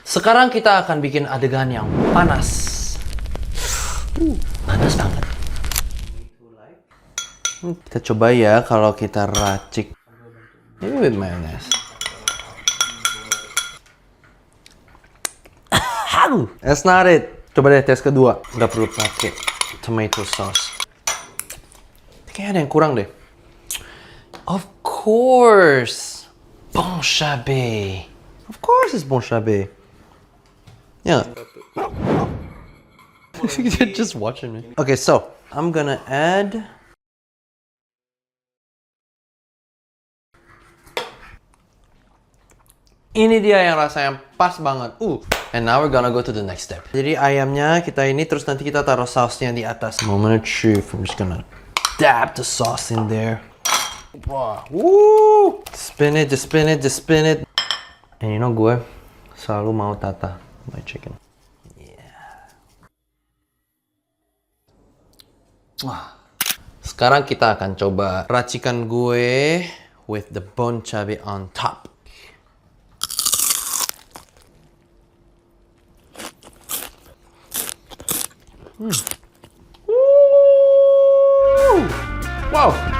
Sekarang kita akan bikin adegan yang panas. Panas banget. Kita coba ya kalau kita racik. Maybe with mayonnaise. That's not it. Coba deh tes kedua. Nggak perlu pakai tomato sauce. Kayaknya ada yang kurang deh. Of course. Bon Chabé. Of course it's Bon Chabé. Yeah. You're just watching me. Okay, so I'm gonna add. Ini dia yang rasanya pas banget. And now we're gonna go to the next step. Jadi ayamnya kita ini, terus nanti kita taruh sausnya di atas. Moment of truth. I'm just gonna dab the sauce in there. Wah, woo! Spin it, just spin it, just spin it. And you know gue selalu mau tata my chicken. Sekarang kita akan coba racikan gue with the Bon Chabé on top. Wow.